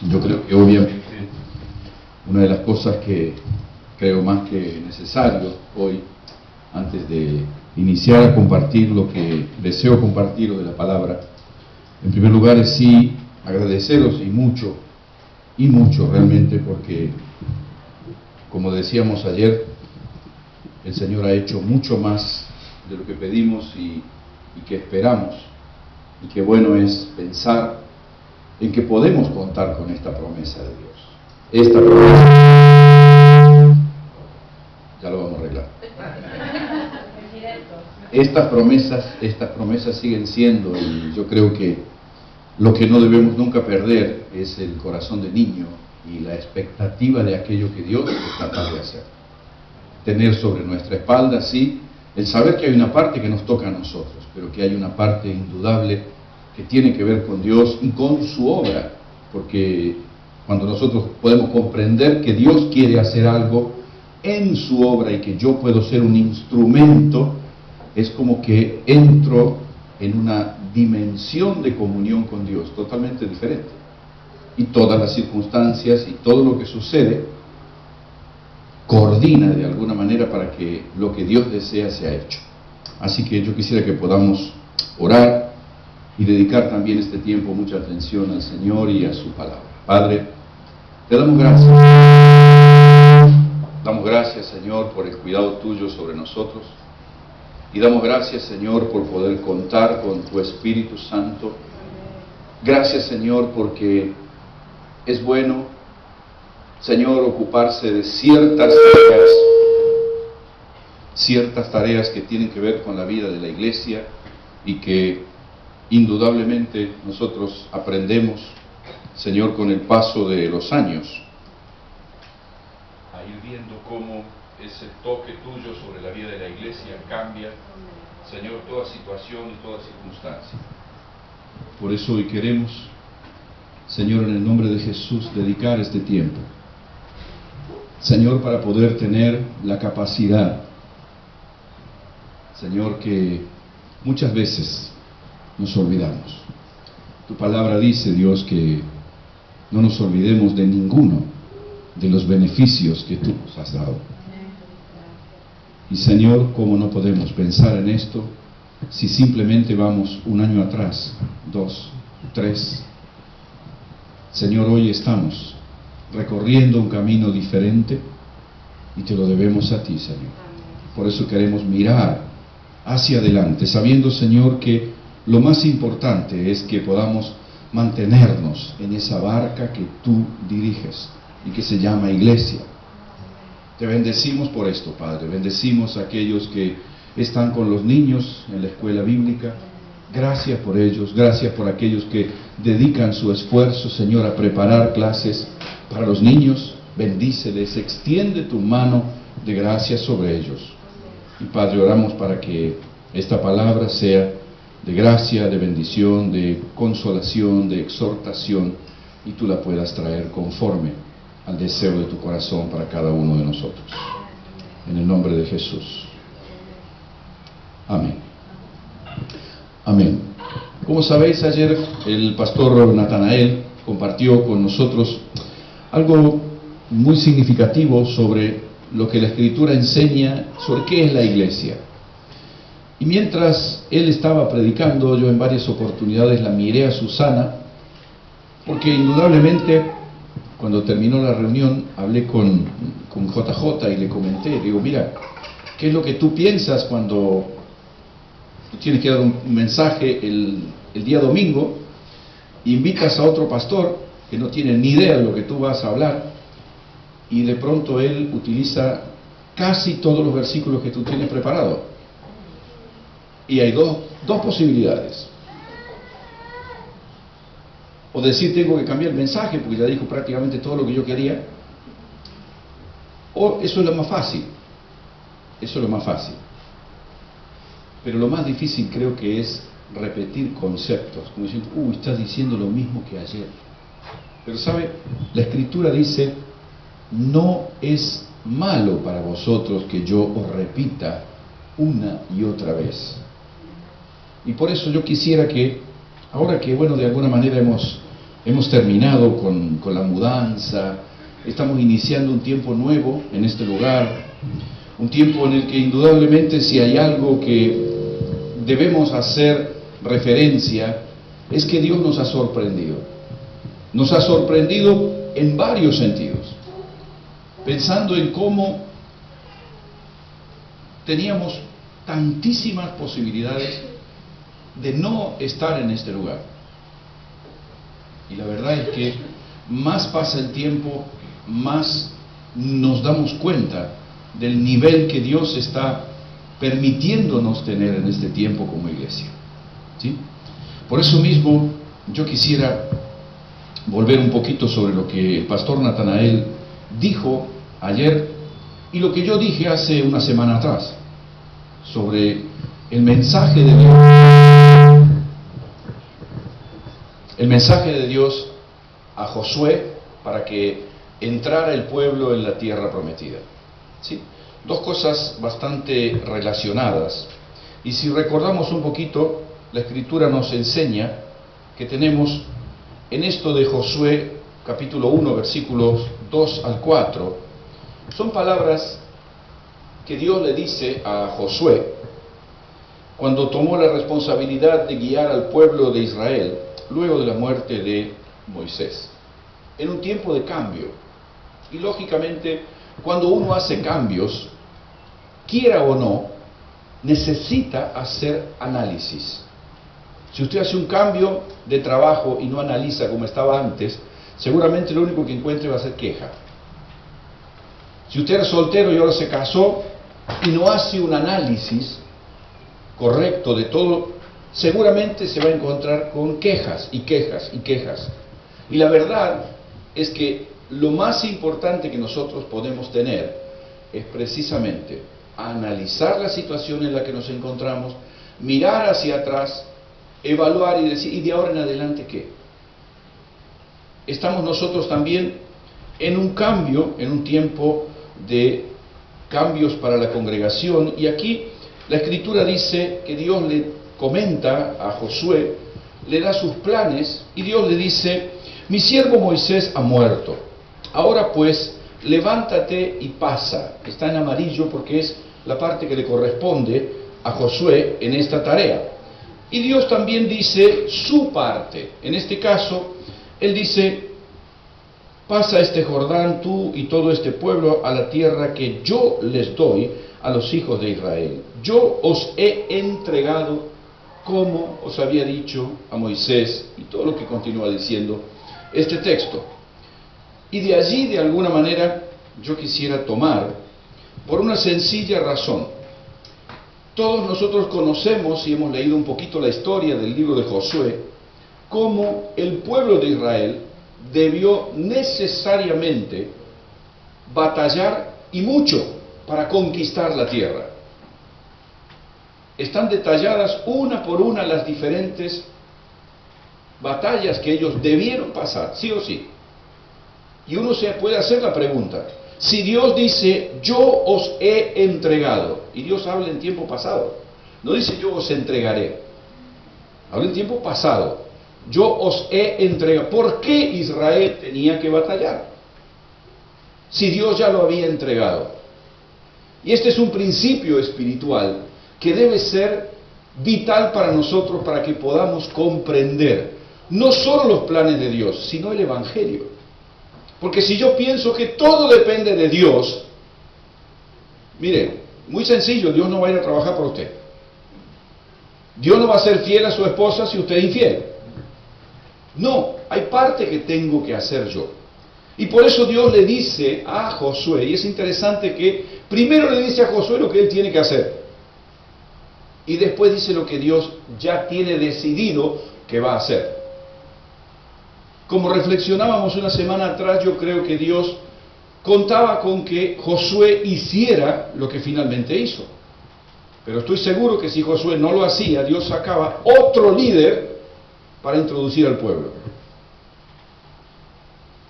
Yo creo que obviamente una de las cosas que creo más que necesario hoy, antes de iniciar a compartir lo que deseo compartir de la palabra, en primer lugar es sí agradeceros y mucho realmente, porque como decíamos ayer, el Señor ha hecho mucho más de lo que pedimos y que esperamos, y qué bueno es pensar en que podemos contar con esta promesa de Dios. Esta promesa, ya lo vamos a arreglar. Estas promesas siguen siendo, y yo creo que lo que no debemos nunca perder es el corazón de niño y la expectativa de aquello que Dios es capaz de hacer. Tener sobre nuestra espalda, sí, el saber que hay una parte que nos toca a nosotros, pero que hay una parte indudable que tiene que ver con Dios y con su obra, porque cuando nosotros podemos comprender que Dios quiere hacer algo en su obra y que yo puedo ser un instrumento, es como que entro en una dimensión de comunión con Dios totalmente diferente. Y todas las circunstancias y todo lo que sucede coordina de alguna manera para que lo que Dios desea sea hecho. Así que yo quisiera que podamos orar y dedicar también este tiempo mucha atención al Señor y a su palabra. Padre, te damos gracias. Damos gracias, Señor, por el cuidado tuyo sobre nosotros. Y damos gracias, Señor, por poder contar con tu Espíritu Santo. Gracias, Señor, porque es bueno, Señor, ocuparse de ciertas tareas que tienen que ver con la vida de la iglesia y que indudablemente nosotros aprendemos, Señor, con el paso de los años, a ir viendo cómo ese toque tuyo sobre la vida de la iglesia cambia, Señor, toda situación y toda circunstancia. Por eso hoy queremos, Señor, en el nombre de Jesús, dedicar este tiempo, Señor, para poder tener la capacidad, Señor, que muchas veces nos olvidamos. Tu palabra dice, Dios, que no nos olvidemos de ninguno de los beneficios que tú nos has dado. Y Señor, ¿cómo no podemos pensar en esto si simplemente vamos un año atrás, 2, 3? Señor, hoy estamos recorriendo un camino diferente y te lo debemos a ti, Señor. Por eso queremos mirar hacia adelante, sabiendo, Señor, que lo más importante es que podamos mantenernos en esa barca que tú diriges y que se llama iglesia. Te bendecimos por esto, Padre. Bendecimos a aquellos que están con los niños en la escuela bíblica. Gracias por ellos. Gracias por aquellos que dedican su esfuerzo, Señor, a preparar clases para los niños. Bendíceles, extiende tu mano de gracia sobre ellos. Y Padre, oramos para que esta palabra sea de gracia, de bendición, de consolación, de exhortación, y tú la puedas traer conforme al deseo de tu corazón para cada uno de nosotros. En el nombre de Jesús. Amén. Amén. Como sabéis, ayer el pastor Natanael compartió con nosotros algo muy significativo sobre lo que la Escritura enseña sobre qué es la iglesia. Y mientras él estaba predicando, yo en varias oportunidades la miré a Susana, porque indudablemente cuando terminó la reunión hablé con JJ y le comenté, digo, mira, ¿qué es lo que tú piensas cuando tú tienes que dar un mensaje el día domingo, invitas a otro pastor que no tiene ni idea de lo que tú vas a hablar, y de pronto él utiliza casi todos los versículos que tú tienes preparados? Y hay dos posibilidades. O decir, tengo que cambiar el mensaje porque ya dijo prácticamente todo lo que yo quería. O eso es lo más fácil. Eso es lo más fácil. Pero lo más difícil creo que es repetir conceptos, como diciendo, estás diciendo lo mismo que ayer. Pero ¿sabe? La Escritura dice, no es malo para vosotros que yo os repita una y otra vez. Y por eso yo quisiera que, ahora que, bueno, de alguna manera hemos Hemos terminado con la mudanza, estamos iniciando un tiempo nuevo en este lugar, un tiempo en el que indudablemente si hay algo que debemos hacer referencia, es que Dios nos ha sorprendido. Nos ha sorprendido en varios sentidos, pensando en cómo teníamos tantísimas posibilidades de no estar en este lugar. Y la verdad es que más pasa el tiempo, más nos damos cuenta del nivel que Dios está permitiéndonos tener en este tiempo como iglesia, ¿sí? Por eso mismo yo quisiera volver un poquito sobre lo que el pastor Natanael dijo ayer y lo que yo dije hace una semana atrás sobre el mensaje de Dios. El mensaje de Dios a Josué para que entrara el pueblo en la tierra prometida, ¿sí? Dos cosas bastante relacionadas. Y si recordamos un poquito, la Escritura nos enseña que tenemos en esto de Josué, capítulo 1, versículos 2 al 4, son palabras que Dios le dice a Josué cuando tomó la responsabilidad de guiar al pueblo de Israel luego de la muerte de Moisés, en un tiempo de cambio. Y lógicamente, cuando uno hace cambios, quiera o no, necesita hacer análisis. Si usted hace un cambio de trabajo y no analiza como estaba antes, seguramente lo único que encuentre va a ser queja. Si usted era soltero y ahora se casó y no hace un análisis correcto de todo, seguramente se va a encontrar con quejas y quejas y quejas. Y la verdad es que lo más importante que nosotros podemos tener es precisamente analizar la situación en la que nos encontramos, mirar hacia atrás, evaluar y decir, ¿y de ahora en adelante qué? Estamos nosotros también en un cambio, en un tiempo de cambios para la congregación, y aquí la Escritura dice que Dios le comenta a Josué, le da sus planes, y Dios le dice, mi siervo Moisés ha muerto, ahora pues levántate y pasa. Está en amarillo porque es la parte que le corresponde a Josué en esta tarea. Y Dios también dice su parte. En este caso, Él dice, pasa este Jordán tú y todo este pueblo a la tierra que yo les doy a los hijos de Israel. Yo os he entregado como os había dicho a Moisés, y todo lo que continúa diciendo este texto. Y de allí, de alguna manera, yo quisiera tomar por una sencilla razón. Todos nosotros conocemos y hemos leído un poquito la historia del libro de Josué, cómo el pueblo de Israel debió necesariamente batallar y mucho para conquistar la tierra. Están detalladas una por una las diferentes batallas que ellos debieron pasar, sí o sí. Y uno se puede hacer la pregunta, si Dios dice, yo os he entregado, y Dios habla en tiempo pasado, no dice yo os entregaré, habla en tiempo pasado, yo os he entregado, ¿por qué Israel tenía que batallar? Si Dios ya lo había entregado. Y este es un principio espiritual que debe ser vital para nosotros para que podamos comprender no solo los planes de Dios, sino el Evangelio. Porque si yo pienso que todo depende de Dios, mire, muy sencillo, Dios no va a ir a trabajar por usted. Dios no va a ser fiel a su esposa si usted es infiel. No, hay parte que tengo que hacer yo. Y por eso Dios le dice a Josué, y es interesante que primero le dice a Josué lo que él tiene que hacer, y después dice lo que Dios ya tiene decidido que va a hacer. Como reflexionábamos una semana atrás, yo creo que Dios contaba con que Josué hiciera lo que finalmente hizo. Pero estoy seguro que si Josué no lo hacía, Dios sacaba otro líder para introducir al pueblo.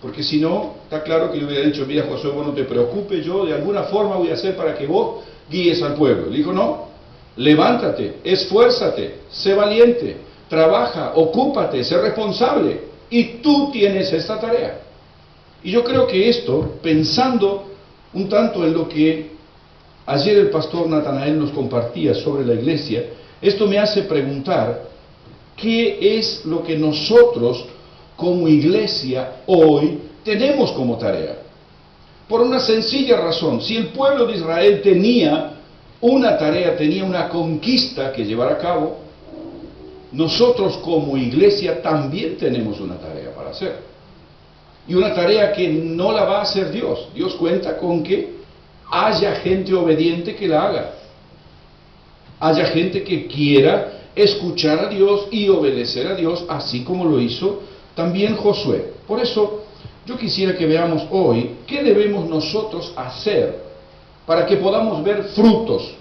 Porque si no, está claro que le hubiera dicho, mira Josué, vos no te preocupes, yo de alguna forma voy a hacer para que vos guíes al pueblo. Le dijo, no, levántate, esfuérzate, sé valiente, trabaja, ocúpate, sé responsable. y tú tienes esta tarea. Y yo creo que esto, pensando un tanto en lo que ayer el pastor Natanael nos compartía sobre la iglesia, esto me hace preguntar, ¿qué es lo que nosotros como iglesia hoy tenemos como tarea? Por una sencilla razón, si el pueblo de Israel tenía una tarea, tenía una conquista que llevar a cabo, nosotros como iglesia también tenemos una tarea para hacer. Y una tarea que no la va a hacer Dios. Dios cuenta con que haya gente obediente que la haga. Haya gente que quiera escuchar a Dios y obedecer a Dios, así como lo hizo también Josué. Por eso, yo quisiera que veamos hoy qué debemos nosotros hacer para que podamos ver frutos.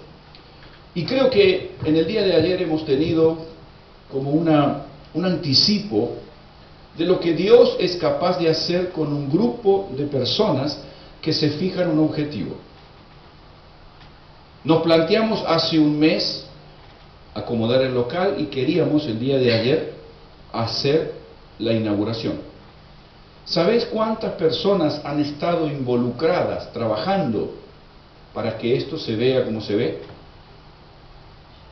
Y creo que en el día de ayer hemos tenido como un anticipo de lo que Dios es capaz de hacer con un grupo de personas que se fijan un objetivo. Nos planteamos hace un mes acomodar el local y queríamos el día de ayer hacer la inauguración. ¿Sabéis cuántas personas han estado involucradas trabajando para que esto se vea como se ve?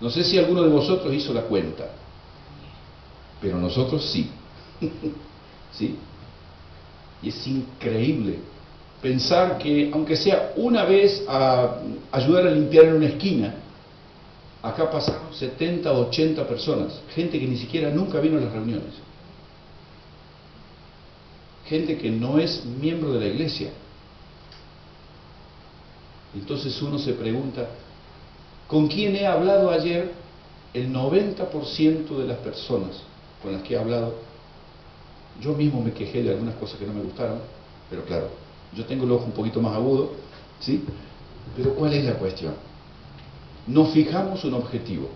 No sé si alguno de vosotros hizo la cuenta, pero nosotros sí. ¿Sí? Y es increíble pensar que, aunque sea una vez a ayudar a limpiar en una esquina, acá pasaron 70 o 80 personas, gente que ni siquiera nunca vino a las reuniones, gente que no es miembro de la iglesia. Entonces uno se pregunta, ¿con quién he hablado ayer? El 90% de las personas con las que he hablado, yo mismo me quejé de algunas cosas que no me gustaron, pero claro, yo tengo el ojo un poquito más agudo, ¿sí? Pero ¿cuál es la cuestión? Nos fijamos un objetivo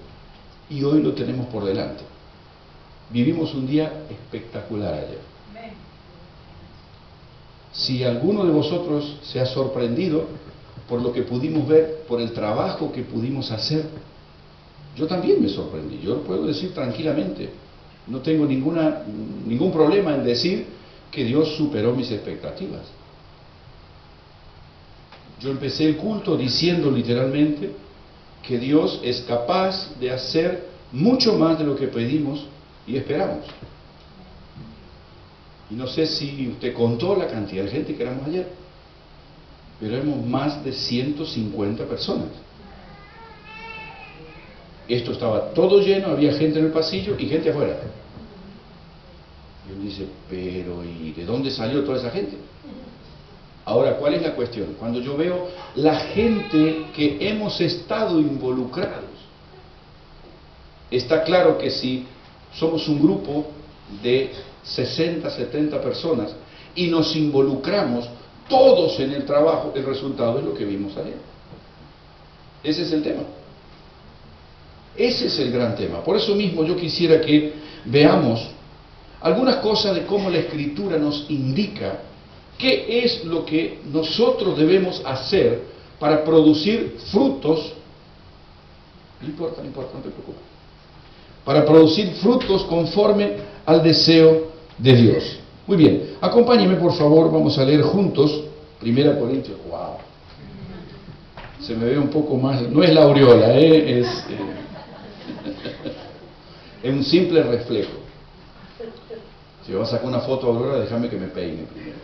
y hoy lo tenemos por delante. Vivimos un día espectacular ayer. Si alguno de vosotros se ha sorprendido por lo que pudimos ver, por el trabajo que pudimos hacer, yo también me sorprendí. Yo lo puedo decir tranquilamente. No tengo ningún problema en decir que Dios superó mis expectativas. Yo empecé el culto diciendo literalmente que Dios es capaz de hacer mucho más de lo que pedimos y esperamos. Y no sé si usted contó la cantidad de gente que éramos ayer, pero éramos más de 150 personas. Esto estaba todo lleno, había gente en el pasillo y gente afuera. Y uno dice, pero ¿y de dónde salió toda esa gente? Ahora, ¿cuál es la cuestión? Cuando yo veo la gente que hemos estado involucrados, está claro que si somos un grupo de 60, 70 personas y nos involucramos todos en el trabajo, el resultado es lo que vimos ayer. Ese es el tema. Ese es el gran tema. Por eso mismo yo quisiera que veamos algunas cosas de cómo la Escritura nos indica qué es lo que nosotros debemos hacer para producir frutos. No importa, no te preocupes. Para producir frutos conforme al deseo de Dios. Muy bien, acompáñenme por favor, vamos a leer juntos 1 Corintios. ¡Wow! Se me ve un poco más, no es la aureola, es un simple reflejo. Si vas a sacar una foto, Aurora, déjame que me peine primero.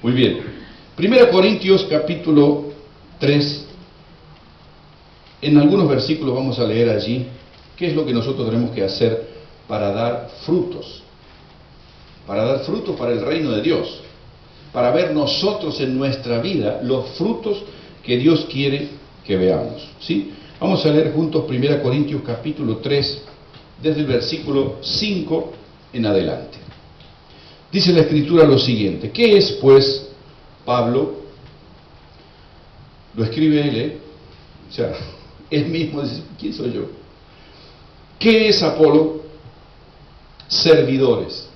Muy bien. 1 Corintios capítulo 3. En algunos versículos vamos a leer allí qué es lo que nosotros tenemos que hacer para dar frutos. Para dar frutos para el reino de Dios. Para ver nosotros en nuestra vida los frutos que Dios quiere que veamos. ¿Sí? Vamos a leer juntos 1 Corintios capítulo 3, desde el versículo 5 en adelante. Dice la Escritura lo siguiente: ¿qué es pues Pablo? Lo escribe él, o sea, él mismo dice, ¿quién soy yo? ¿Qué es Apolo? Servidores.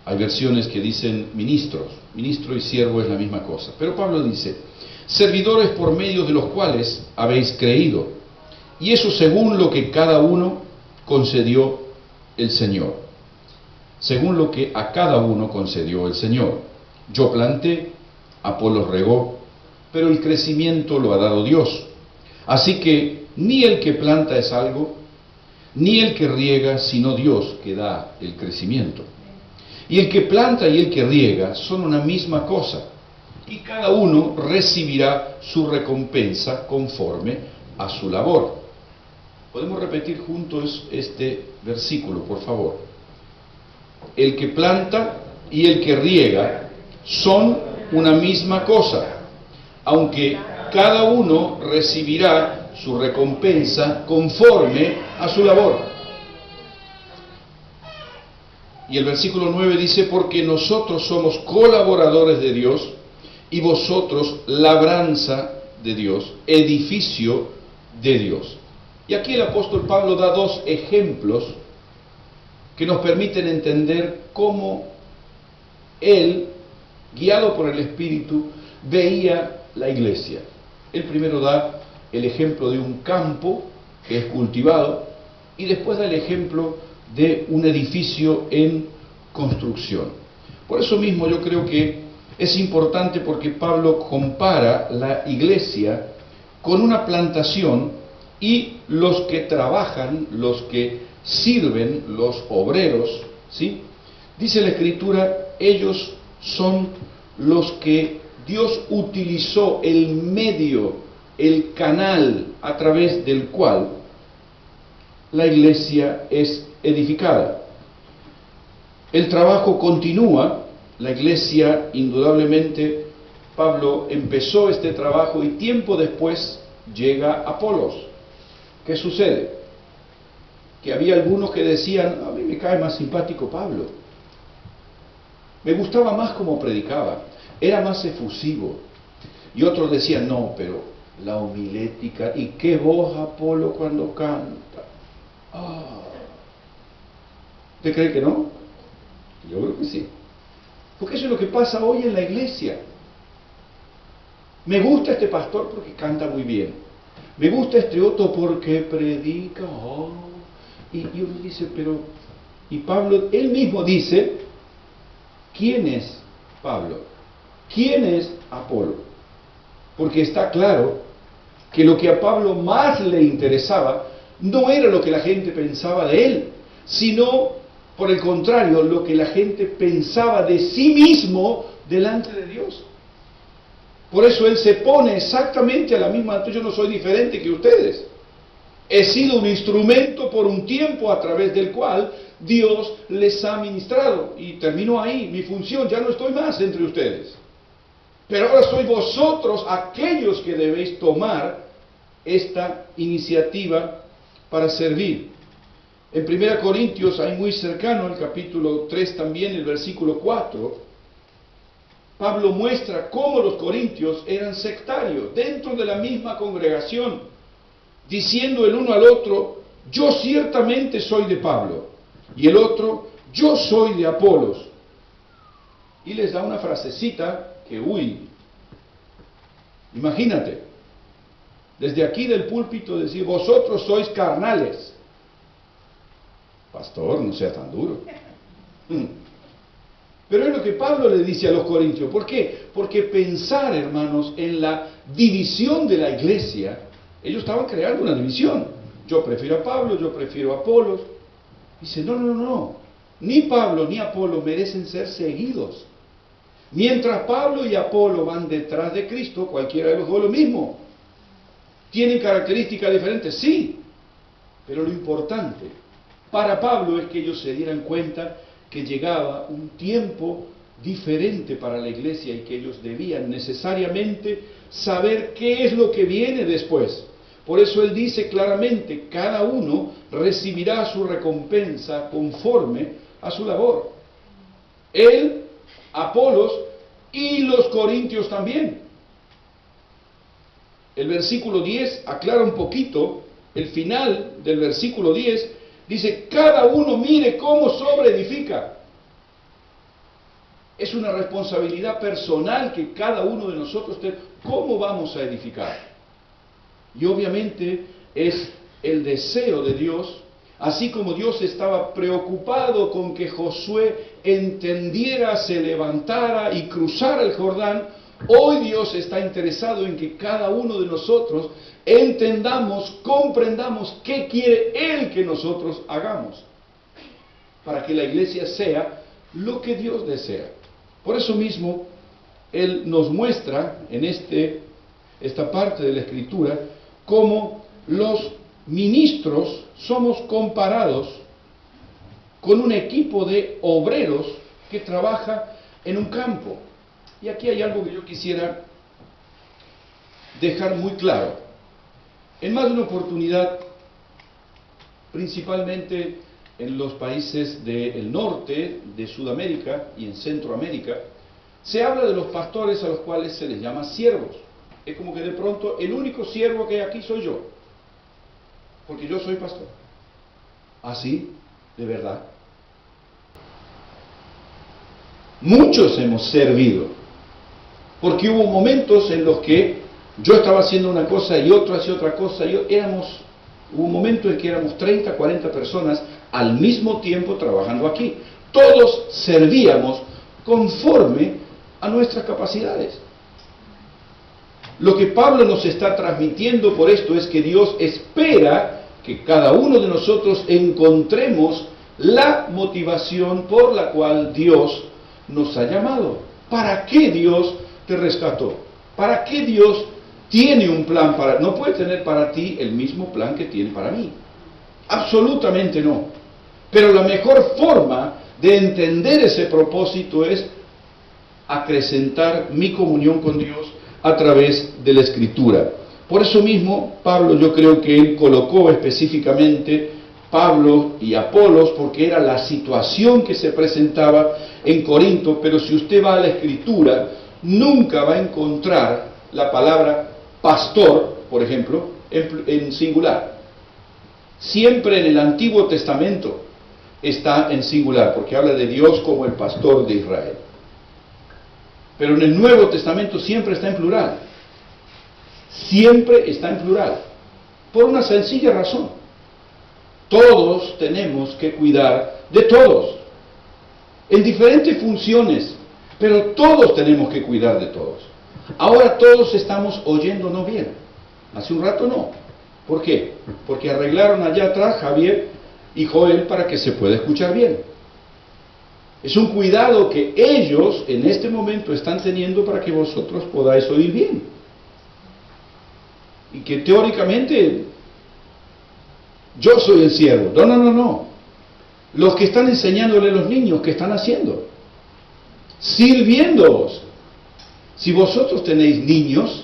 Hay versiones que dicen ministros. Ministro y siervo es la misma cosa. Pero Pablo dice, servidores por medio de los cuales habéis creído, Y eso según lo que cada uno concedió el Señor. Según lo que a cada uno concedió el Señor. Yo planté, Apolos regó, pero el crecimiento lo ha dado Dios. Así que ni el que planta es algo, ni el que riega, sino Dios que da el crecimiento. Y el que planta y el que riega son una misma cosa, y cada uno recibirá su recompensa conforme a su labor. ¿Podemos repetir juntos este versículo, por favor? El que planta y el que riega son una misma cosa, aunque cada uno recibirá su recompensa conforme a su labor. Y el versículo 9 dice, porque nosotros somos colaboradores de Dios y vosotros labranza de Dios, edificio de Dios. Y aquí el apóstol Pablo da dos ejemplos que nos permiten entender cómo él, guiado por el Espíritu, veía la iglesia. El primero da el ejemplo de un campo que es cultivado y después da el ejemplo de un edificio en construcción. Por eso mismo yo creo que es importante porque Pablo compara la iglesia con una plantación y los que trabajan, los que sirven, los obreros, ¿sí? Dice la Escritura, ellos son los que Dios utilizó el medio, el canal a través del cual la iglesia es edificada. El trabajo continúa, la iglesia indudablemente, Pablo empezó este trabajo y tiempo después llega Apolos. ¿Qué sucede? Que había algunos que decían, a mí me cae más simpático Pablo, me gustaba más cómo predicaba, era más efusivo. Y otros decían, no, pero la homilética, y qué voz Apolo cuando canta. ¿Usted cree que no? Yo creo que sí. Porque eso es lo que pasa hoy en la iglesia. Me gusta este pastor porque canta muy bien. Me gusta este otro porque predica. Y uno dice, pero... Y Pablo, él mismo dice, ¿quién es Pablo? ¿Quién es Apolo? Porque está claro que lo que a Pablo más le interesaba no era lo que la gente pensaba de él, sino, por el contrario, lo que la gente pensaba de sí mismo delante de Dios. Por eso él se pone exactamente a la misma altura. Yo no soy diferente que ustedes. He sido un instrumento por un tiempo a través del cual Dios les ha ministrado. Y termino ahí mi función, ya no estoy más entre ustedes. Pero ahora sois vosotros aquellos que debéis tomar esta iniciativa para servir. En 1 Corintios, ahí muy cercano, el capítulo 3 también, el versículo 4, Pablo muestra cómo los corintios eran sectarios dentro de la misma congregación, diciendo el uno al otro, yo ciertamente soy de Pablo, y el otro, yo soy de Apolos. Y les da una frasecita que, imagínate, desde aquí del púlpito decir, vosotros sois carnales. Pastor, no sea tan duro. Pero es lo que Pablo le dice a los corintios. ¿Por qué? Porque pensar, hermanos, en la división de la iglesia, ellos estaban creando una división. Yo prefiero a Pablo, yo prefiero a Apolos. Dice, no. Ni Pablo ni Apolo merecen ser seguidos. Mientras Pablo y Apolo van detrás de Cristo, cualquiera de los dos lo mismo. ¿Tienen características diferentes? Sí. Pero lo importante para Pablo es que ellos se dieran cuenta que llegaba un tiempo diferente para la iglesia y que ellos debían necesariamente saber qué es lo que viene después. Por eso él dice claramente, cada uno recibirá su recompensa conforme a su labor. Él, Apolos y los corintios también. El versículo 10 aclara un poquito, el final del versículo 10 dice, cada uno mire cómo sobreedifica. Es una responsabilidad personal que cada uno de nosotros tiene. ¿Cómo vamos a edificar? Y obviamente es el deseo de Dios, así como Dios estaba preocupado con que Josué entendiera, se levantara y cruzara el Jordán, hoy Dios está interesado en que cada uno de nosotros entendamos, comprendamos qué quiere Él que nosotros hagamos, para que la iglesia sea lo que Dios desea. Por eso mismo, Él nos muestra en esta parte de la Escritura cómo los ministros somos comparados con un equipo de obreros que trabaja en un campo. Y aquí hay algo que yo quisiera dejar muy claro. En más de una oportunidad, principalmente en los países del norte, de Sudamérica y en Centroamérica, se habla de los pastores a los cuales se les llama siervos. Es como que de pronto el único siervo que hay aquí soy yo, porque yo soy pastor. ¿Así? ¿De verdad? Muchos hemos servido, porque hubo momentos en los que yo estaba haciendo una cosa y otro hacía otra cosa, hubo un momento en que éramos 30, 40 personas al mismo tiempo trabajando aquí. Todos servíamos conforme a nuestras capacidades. Lo que Pablo nos está transmitiendo por esto es que Dios espera que cada uno de nosotros encontremos la motivación por la cual Dios nos ha llamado. ¿Para qué Dios te rescató? ¿Para qué Dios tiene un plan para... No puede tener para ti el mismo plan que tiene para mí. Absolutamente no. Pero la mejor forma de entender ese propósito es acrecentar mi comunión con Dios a través de la Escritura. Por eso mismo, Pablo, yo creo que él colocó específicamente Pablo y Apolos, porque era la situación que se presentaba en Corinto, pero si usted va a la Escritura, nunca va a encontrar la palabra pastor, por ejemplo, en singular. Siempre en el Antiguo Testamento está en singular, porque habla de Dios como el pastor de Israel. Pero en el Nuevo Testamento siempre está en plural. Siempre está en plural. Por una sencilla razón. Todos tenemos que cuidar de todos. En diferentes funciones. Pero todos tenemos que cuidar de todos. Ahora todos estamos oyéndonos bien. Hace un rato no. ¿Por qué? Porque arreglaron allá atrás Javier y Joel para que se pueda escuchar bien. Es un cuidado que ellos en este momento están teniendo para que vosotros podáis oír bien. Y que teóricamente yo soy el siervo. No. Los que están enseñándole a los niños, ¿qué están haciendo? Sirviéndoos. Si vosotros tenéis niños,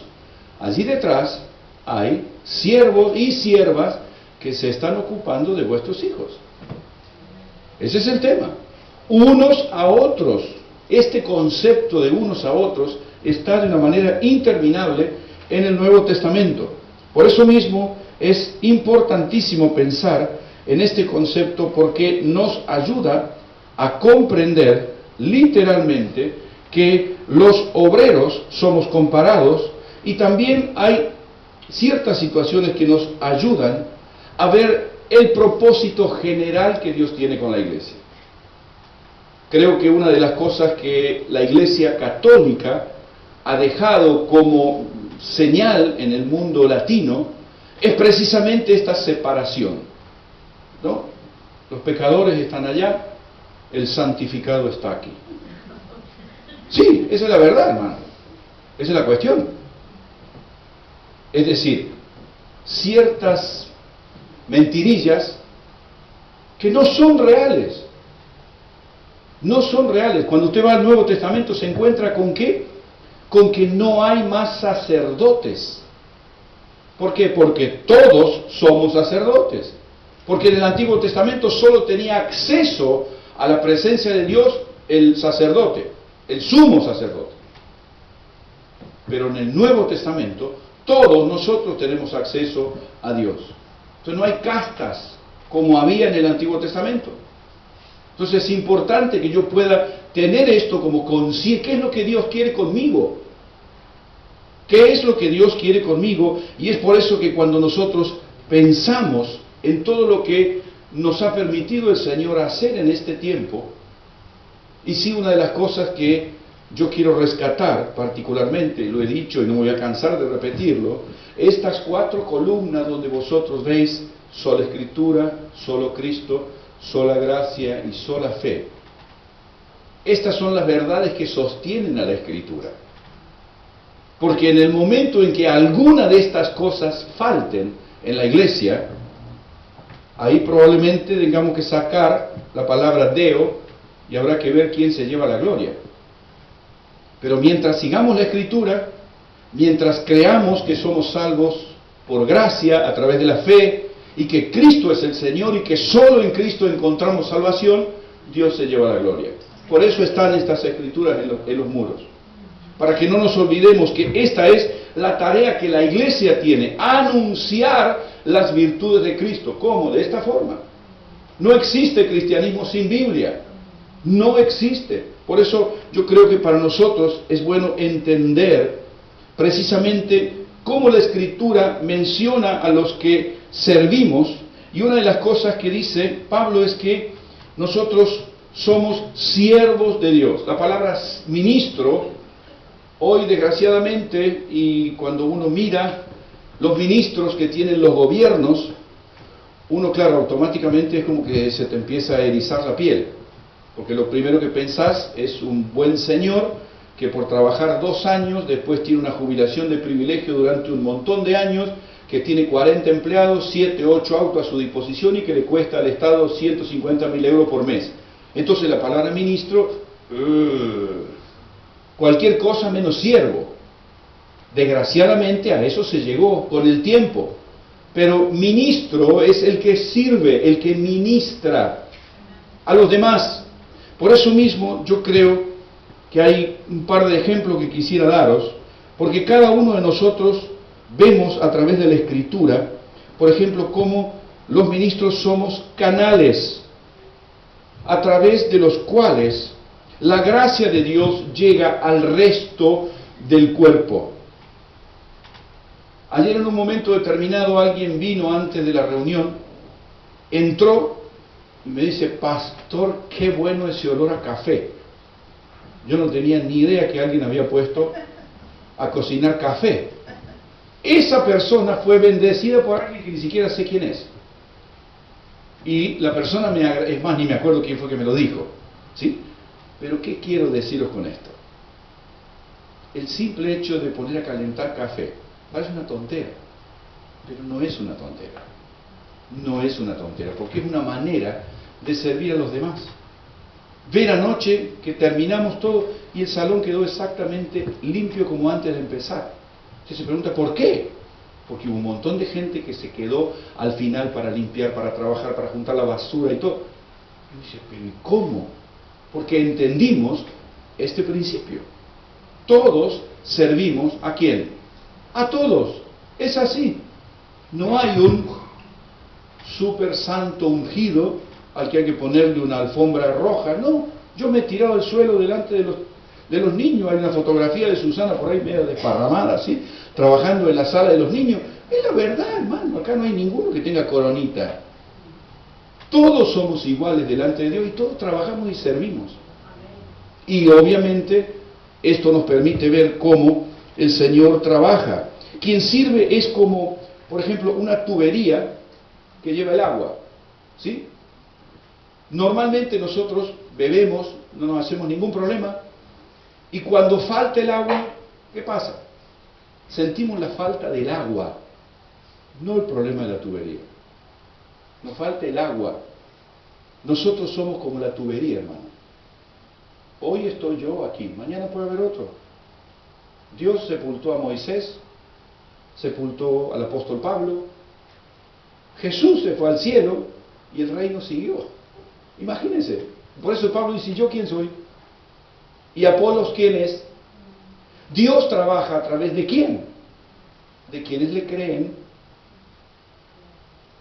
allí detrás hay siervos y siervas que se están ocupando de vuestros hijos. Ese es el tema. Unos a otros. Este concepto de unos a otros está de una manera interminable en el Nuevo Testamento. Por eso mismo es importantísimo pensar en este concepto, porque nos ayuda a comprender literalmente que los obreros somos comparados, y también hay ciertas situaciones que nos ayudan a ver el propósito general que Dios tiene con la iglesia. Creo que una de las cosas que la Iglesia Católica ha dejado como señal en el mundo latino es precisamente esta separación, ¿no? Los pecadores están allá, el santificado está aquí. Sí, esa es la verdad, hermano. Esa es la cuestión. Es decir, ciertas mentirillas que no son reales. No son reales. Cuando usted va al Nuevo Testamento se encuentra ¿con qué? Con que no hay más sacerdotes. ¿Por qué? Porque todos somos sacerdotes. Porque en el Antiguo Testamento solo tenía acceso a la presencia de Dios el sacerdote, el sumo sacerdote. Pero en el Nuevo Testamento todos nosotros tenemos acceso a Dios. Entonces no hay castas como había en el Antiguo Testamento. Entonces es importante que yo pueda tener esto como conciencia. ¿Qué es lo que Dios quiere conmigo? ¿Qué es lo que Dios quiere conmigo? Y es por eso que cuando nosotros pensamos en todo lo que nos ha permitido el Señor hacer en este tiempo, y sí, una de las cosas que yo quiero rescatar particularmente, lo he dicho y no me voy a cansar de repetirlo, estas 4 columnas donde vosotros veis sola Escritura, solo Cristo, sola gracia y sola fe. Estas son las verdades que sostienen a la Escritura. Porque en el momento en que alguna de estas cosas falten en la iglesia, ahí probablemente tengamos que sacar la palabra Deo y habrá que ver quién se lleva la gloria. Pero mientras sigamos la Escritura, mientras creamos que somos salvos por gracia a través de la fe y que Cristo es el Señor y que solo en Cristo encontramos salvación, Dios se lleva la gloria. Por eso están estas Escrituras en los muros. Para que no nos olvidemos que esta es la tarea que la iglesia tiene, anunciar las virtudes de Cristo. ¿Cómo? De esta forma. No existe cristianismo sin Biblia. No existe. Por eso yo creo que para nosotros es bueno entender precisamente cómo la Escritura menciona a los que servimos, y una de las cosas que dice Pablo es que nosotros somos siervos de Dios. La palabra ministro, hoy desgraciadamente, y cuando uno mira los ministros que tienen los gobiernos, uno claro, automáticamente es como que se te empieza a erizar la piel. Porque lo primero que pensás es un buen señor que por trabajar 2 años, después tiene una jubilación de privilegio durante un montón de años, que tiene 40 empleados, 7, 8 autos a su disposición y que le cuesta al Estado 150.000 euros por mes. Entonces la palabra ministro, cualquier cosa menos siervo. Desgraciadamente a eso se llegó con el tiempo. Pero ministro es el que sirve, el que ministra a los demás. Por eso mismo yo creo que hay un par de ejemplos que quisiera daros, porque cada uno de nosotros vemos a través de la Escritura, por ejemplo, cómo los ministros somos canales a través de los cuales la gracia de Dios llega al resto del cuerpo. Ayer en un momento determinado alguien vino antes de la reunión, entró y me dice: pastor, qué bueno ese olor a café. Yo no tenía ni idea que alguien había puesto a cocinar café. Esa persona fue bendecida por alguien que ni siquiera sé quién es. Y la persona es más, ni me acuerdo quién fue que me lo dijo, ¿sí? Pero ¿qué quiero deciros con esto? El simple hecho de poner a calentar café parece una tontera, pero no es una tontera. No es una tontera, porque es una manera de servir a los demás. Ver anoche que terminamos todo y el salón quedó exactamente limpio como antes de empezar. Usted se pregunta ¿por qué? Porque hubo un montón de gente que se quedó al final para limpiar, para trabajar, para juntar la basura y todo. Y dice, pero ¿y cómo? Porque entendimos este principio. Todos servimos ¿a quién? A todos. Es así. No hay un super santo ungido al que hay que ponerle una alfombra roja. No, yo me he tirado al suelo delante de los niños. Hay una fotografía de Susana por ahí medio desparramada, ¿sí? Trabajando en la sala de los niños. Es la verdad, hermano, acá no hay ninguno que tenga coronita. Todos somos iguales delante de Dios y todos trabajamos y servimos. Y obviamente esto nos permite ver cómo el Señor trabaja. Quien sirve es como, por ejemplo, una tubería que lleva el agua, ¿sí? Normalmente nosotros bebemos, no nos hacemos ningún problema, y cuando falta el agua, ¿qué pasa? Sentimos la falta del agua, no el problema de la tubería. Nos falta el agua. Nosotros somos como la tubería, hermano. Hoy estoy yo aquí, mañana puede haber otro. Dios sepultó a Moisés, sepultó al apóstol Pablo, Jesús se fue al cielo y el reino siguió. Imagínense. Por eso Pablo dice, ¿yo quién soy? ¿Y Apolos quién es? Dios trabaja a través de quién? De quienes le creen.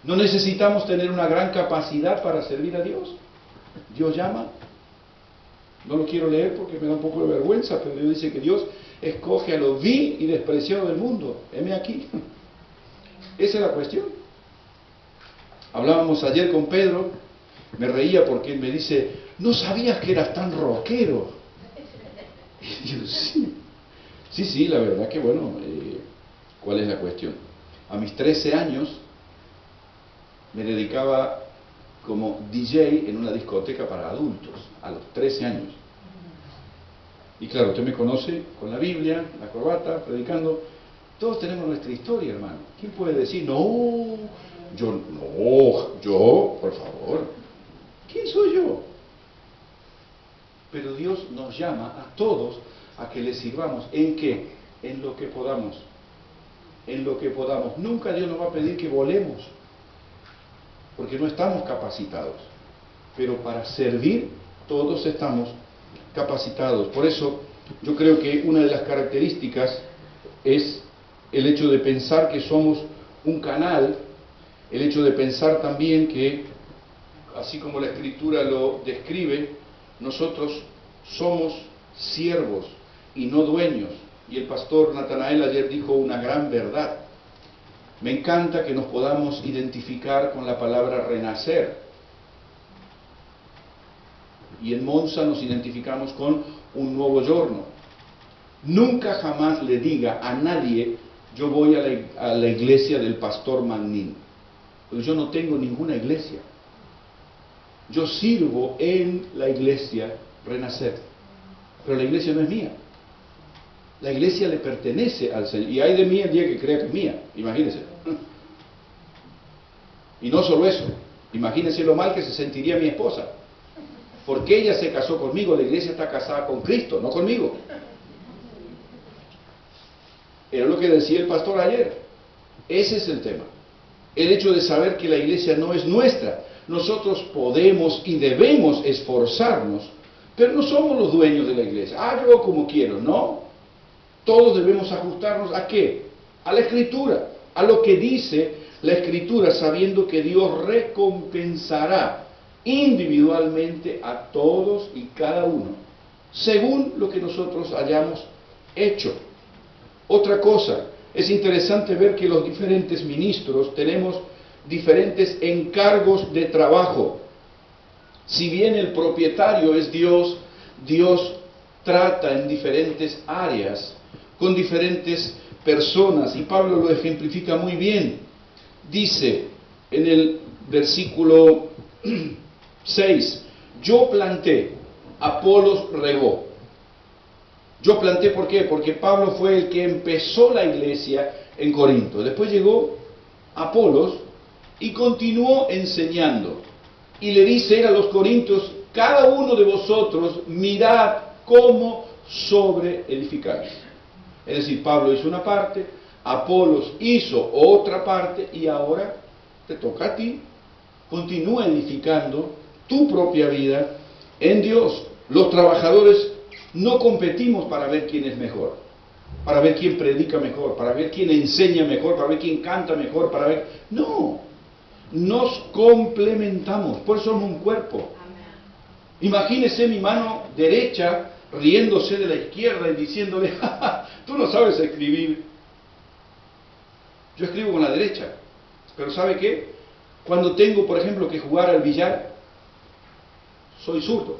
No necesitamos tener una gran capacidad para servir a Dios. Dios llama. No lo quiero leer porque me da un poco de vergüenza, pero Dios dice que Dios escoge a lo vil y despreciado del mundo. Heme aquí. Esa es la cuestión. Hablábamos ayer con Pedro, me reía porque él me dice, no sabías que eras tan rockero. Y yo, sí, la verdad que bueno, ¿cuál es la cuestión? A mis 13 años me dedicaba como DJ en una discoteca para adultos, a los 13 años. Y claro, usted me conoce con la Biblia, la corbata, predicando. Todos tenemos nuestra historia, hermano. ¿Quién puede decir, no, yo, por favor? ¿Quién soy yo? Pero Dios nos llama a todos a que le sirvamos. ¿En qué? En lo que podamos. En lo que podamos. Nunca Dios nos va a pedir que volemos, porque no estamos capacitados. Pero para servir, todos estamos capacitados. Por eso, yo creo que una de las características es el hecho de pensar que somos un canal, el hecho de pensar también que, así como la Escritura lo describe, nosotros somos siervos y no dueños. Y el pastor Natanael ayer dijo una gran verdad. Me encanta que nos podamos identificar con la palabra renacer. Y en Monza nos identificamos con un nuevo giorno. Nunca jamás le diga a nadie, yo voy a la iglesia del pastor Magnin, porque yo no tengo ninguna iglesia. Yo sirvo en la iglesia Renacer, pero la iglesia no es mía. La iglesia le pertenece al Señor, y hay de mí el día que crea que es mía, imagínense. Y no solo eso, imagínense lo mal que se sentiría mi esposa, porque ella se casó conmigo, la iglesia está casada con Cristo, no conmigo. Era lo que decía el pastor ayer. Ese es el tema. El hecho de saber que la iglesia no es nuestra. Nosotros podemos y debemos esforzarnos, pero no somos los dueños de la iglesia. Yo como quiero, no. Todos debemos ajustarnos ¿a qué? A la Escritura, a lo que dice la Escritura, sabiendo que Dios recompensará individualmente a todos y cada uno, según lo que nosotros hayamos hecho. Otra cosa, es interesante ver que los diferentes ministros tenemos diferentes encargos de trabajo. Si bien el propietario es Dios, Dios trata en diferentes áreas, con diferentes personas, y Pablo lo ejemplifica muy bien. Dice en el versículo 6, yo planté, Apolos regó. Yo planté, ¿por qué? Porque Pablo fue el que empezó la iglesia en Corinto. Después llegó Apolos y continuó enseñando. Y le dice a los corintios, cada uno de vosotros mirad cómo sobreedificáis. Es decir, Pablo hizo una parte, Apolos hizo otra parte, y ahora te toca a ti. Continúa edificando tu propia vida en Dios. Los trabajadores no competimos para ver quién es mejor, para ver quién predica mejor, para ver quién enseña mejor, para ver quién canta mejor, para ver... No, nos complementamos, por eso somos un cuerpo. Imagínese mi mano derecha riéndose de la izquierda y diciéndole, tú no sabes escribir. Yo escribo con la derecha, pero ¿sabe qué? Cuando tengo, por ejemplo, que jugar al billar, soy zurdo.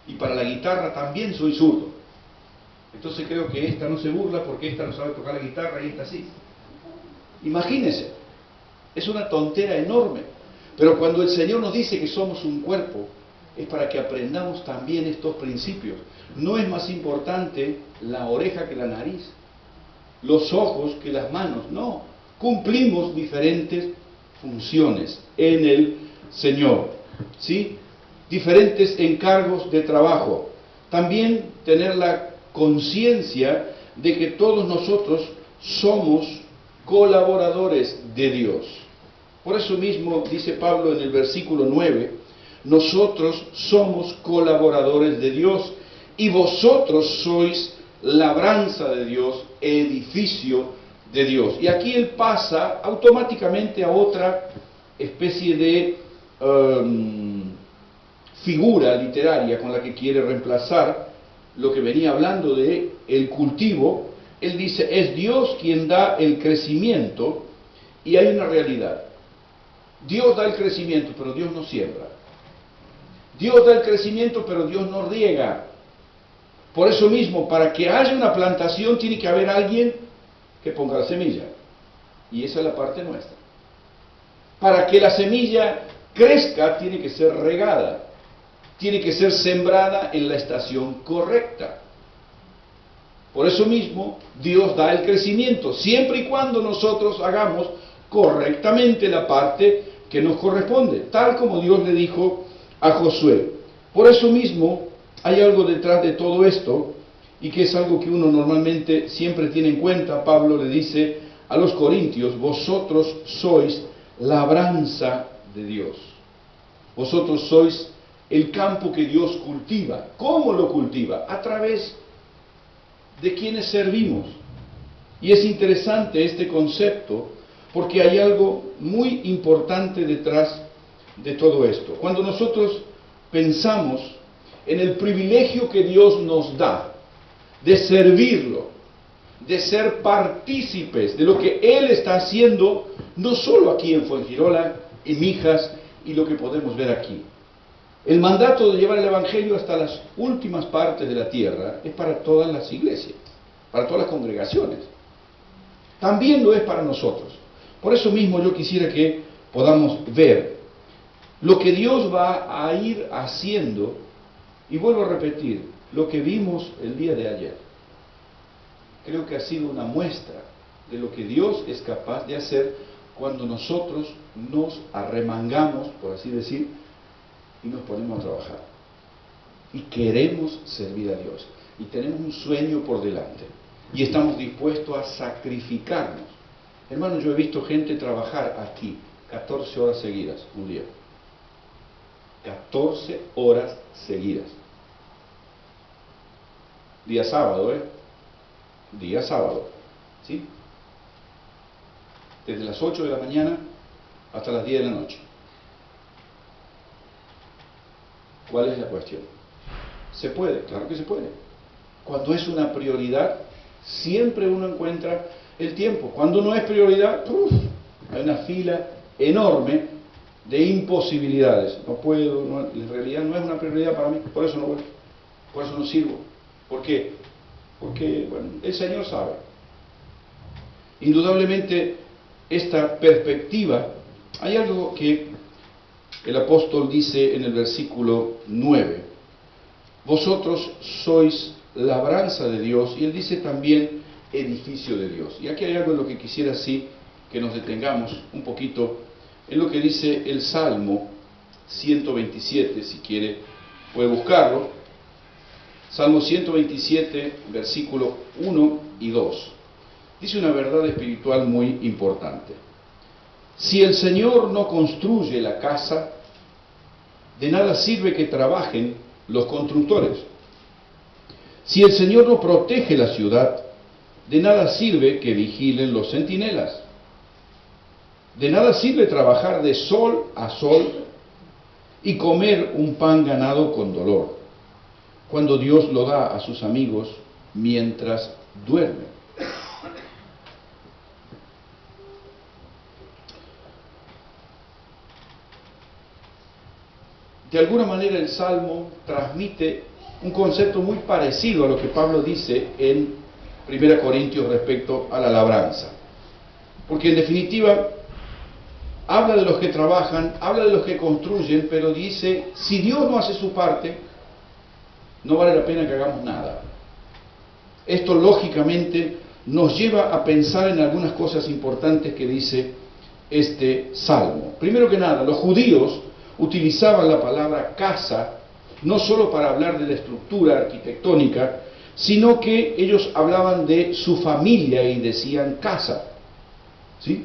Y para la guitarra también soy zurdo. Entonces creo que esta no se burla porque esta no sabe tocar la guitarra y esta sí. Imagínense, es una tontera enorme. Pero cuando el Señor nos dice que somos un cuerpo, es para que aprendamos también estos principios. No es más importante la oreja que la nariz, los ojos que las manos, no. Cumplimos diferentes funciones en el Señor, ¿sí? Diferentes encargos de trabajo. También tener la conciencia de que todos nosotros somos colaboradores de Dios. Por eso mismo dice Pablo en el versículo 9, nosotros somos colaboradores de Dios y vosotros sois labranza de Dios, edificio de Dios. Y aquí él pasa automáticamente a otra especie de figura literaria con la que quiere reemplazar lo que venía hablando de el cultivo. Él dice, es Dios quien da el crecimiento, y hay una realidad. Dios da el crecimiento, pero Dios no siembra. Dios da el crecimiento, pero Dios no riega. Por eso mismo, para que haya una plantación, tiene que haber alguien que ponga la semilla. Y esa es la parte nuestra. Para que la semilla crezca, tiene que ser regada. Tiene que ser sembrada en la estación correcta. Por eso mismo, Dios da el crecimiento, siempre y cuando nosotros hagamos correctamente la parte que nos corresponde, tal como Dios le dijo a Josué. Por eso mismo, hay algo detrás de todo esto, y que es algo que uno normalmente siempre tiene en cuenta. Pablo le dice a los corintios: vosotros sois labranza de Dios. Vosotros sois el campo que Dios cultiva. ¿Cómo lo cultiva? A través de quienes servimos. Y es interesante este concepto, porque hay algo muy importante detrás de todo esto. Cuando nosotros pensamos en el privilegio que Dios nos da de servirlo, de ser partícipes de lo que Él está haciendo, no solo aquí en Fuengirola, en Mijas y lo que podemos ver aquí. El mandato de llevar el Evangelio hasta las últimas partes de la tierra es para todas las iglesias, para todas las congregaciones. También lo es para nosotros. Por eso mismo yo quisiera que podamos ver lo que Dios va a ir haciendo, y vuelvo a repetir, lo que vimos el día de ayer. Creo que ha sido una muestra de lo que Dios es capaz de hacer cuando nosotros nos arremangamos, por así decir, y nos ponemos a trabajar. Y queremos servir a Dios. Y tenemos un sueño por delante. Y estamos dispuestos a sacrificarnos. Hermano, yo he visto gente trabajar aquí 14 horas seguidas, un día. 14 horas seguidas. Día sábado, Día sábado, ¿sí? Desde las 8 de la mañana hasta las 10 de la noche. ¿Cuál es la cuestión? ¿Se puede? Claro que se puede. Cuando es una prioridad, siempre uno encuentra el tiempo. Cuando no es prioridad, hay una fila enorme de imposibilidades. No puedo, en realidad no es una prioridad para mí, por eso no voy, por eso no sirvo. ¿Por qué? Porque, bueno, el Señor sabe. Indudablemente, esta perspectiva, hay algo que el apóstol dice en el versículo 9: vosotros sois labranza de Dios, y él dice también edificio de Dios. Y aquí hay algo en lo que quisiera sí que nos detengamos un poquito, en lo que dice el Salmo 127, si quiere puede buscarlo. Salmo 127, versículo 1 y 2. Dice una verdad espiritual muy importante. Si el Señor no construye la casa, de nada sirve que trabajen los constructores. Si el Señor no protege la ciudad, de nada sirve que vigilen los centinelas. De nada sirve trabajar de sol a sol y comer un pan ganado con dolor, cuando Dios lo da a sus amigos mientras duermen. De alguna manera el Salmo transmite un concepto muy parecido a lo que Pablo dice en 1 Corintios respecto a la labranza. Porque en definitiva habla de los que trabajan, habla de los que construyen, pero dice, si Dios no hace su parte, no vale la pena que hagamos nada. Esto lógicamente nos lleva a pensar en algunas cosas importantes que dice este Salmo. Primero que nada, los judíos utilizaban la palabra casa no solo para hablar de la estructura arquitectónica, sino que ellos hablaban de su familia y decían casa. ¿Sí?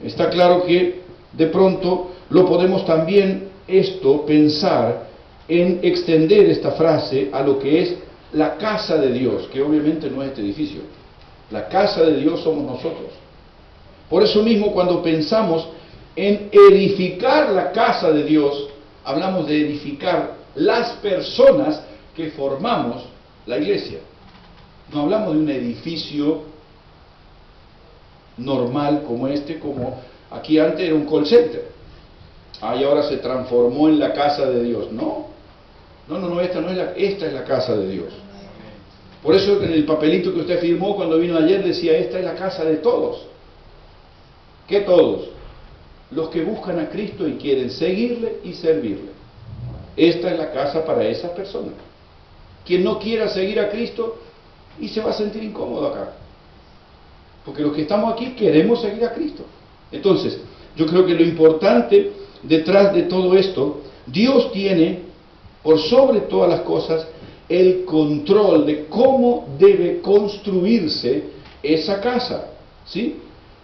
Está claro que de pronto lo podemos también esto pensar en extender esta frase a lo que es la casa de Dios, que obviamente no es este edificio. La casa de Dios somos nosotros. Por eso mismo, cuando pensamos en edificar la casa de Dios, hablamos de edificar las personas que formamos la iglesia. No hablamos de un edificio normal como este, como aquí antes era un call center, y ahora se transformó en la casa de Dios. No, esta es la casa de Dios. Por eso en el papelito que usted firmó cuando vino ayer decía, esta es la casa de todos. ¿Qué todos? Los que buscan a Cristo y quieren seguirle y servirle. Esta es la casa para esas personas. Quien no quiera seguir a Cristo y se va a sentir incómodo acá. Porque los que estamos aquí queremos seguir a Cristo. Entonces, yo creo que lo importante detrás de todo esto, Dios tiene, por sobre todas las cosas, el control de cómo debe construirse esa casa. ¿Sí?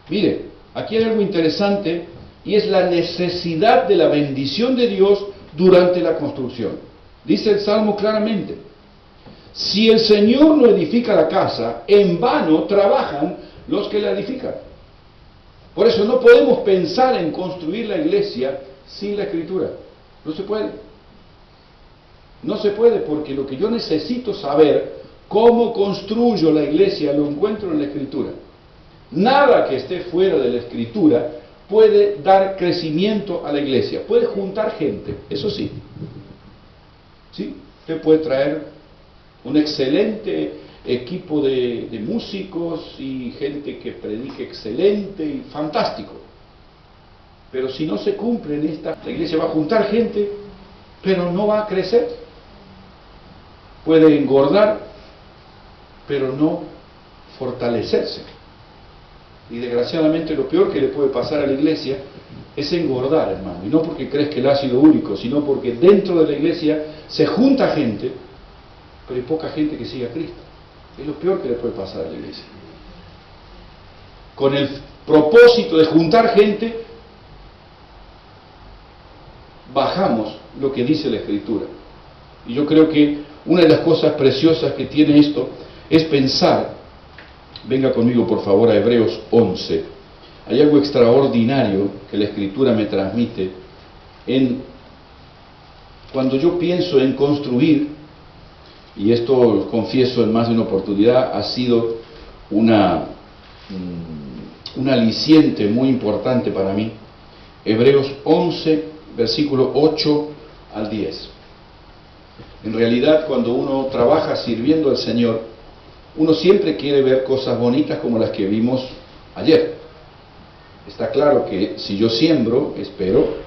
Mire, aquí hay algo interesante y es la necesidad de la bendición de Dios durante la construcción. Dice el Salmo claramente, si el Señor no edifica la casa, en vano trabajan los que la edifican. Por eso no podemos pensar en construir la iglesia sin la Escritura. No se puede. No se puede, porque lo que yo necesito saber, cómo construyo la iglesia, lo encuentro en la Escritura. Nada que esté fuera de la Escritura puede dar crecimiento a la iglesia. Puede juntar gente, eso sí. ¿Sí? Usted puede traer un excelente equipo de músicos y gente que predique excelente y fantástico. Pero si no se cumple en esta, la iglesia va a juntar gente, pero no va a crecer. Puede engordar, pero no fortalecerse. Y desgraciadamente lo peor que le puede pasar a la iglesia es engordar, hermano. Y no porque crezca el ácido úrico, sino porque dentro de la iglesia se junta gente, pero hay poca gente que siga a Cristo. Es lo peor que le puede pasar a la iglesia. Con el propósito de juntar gente, bajamos lo que dice la Escritura. Y yo creo que una de las cosas preciosas que tiene esto es pensar, venga conmigo por favor a Hebreos 11, hay algo extraordinario que la Escritura me transmite cuando yo pienso en construir, y esto confieso en más de una oportunidad, ha sido un aliciente muy importante para mí. Hebreos 11, versículo 8 al 10. En realidad, cuando uno trabaja sirviendo al Señor, uno siempre quiere ver cosas bonitas como las que vimos ayer. Está claro que si yo siembro, espero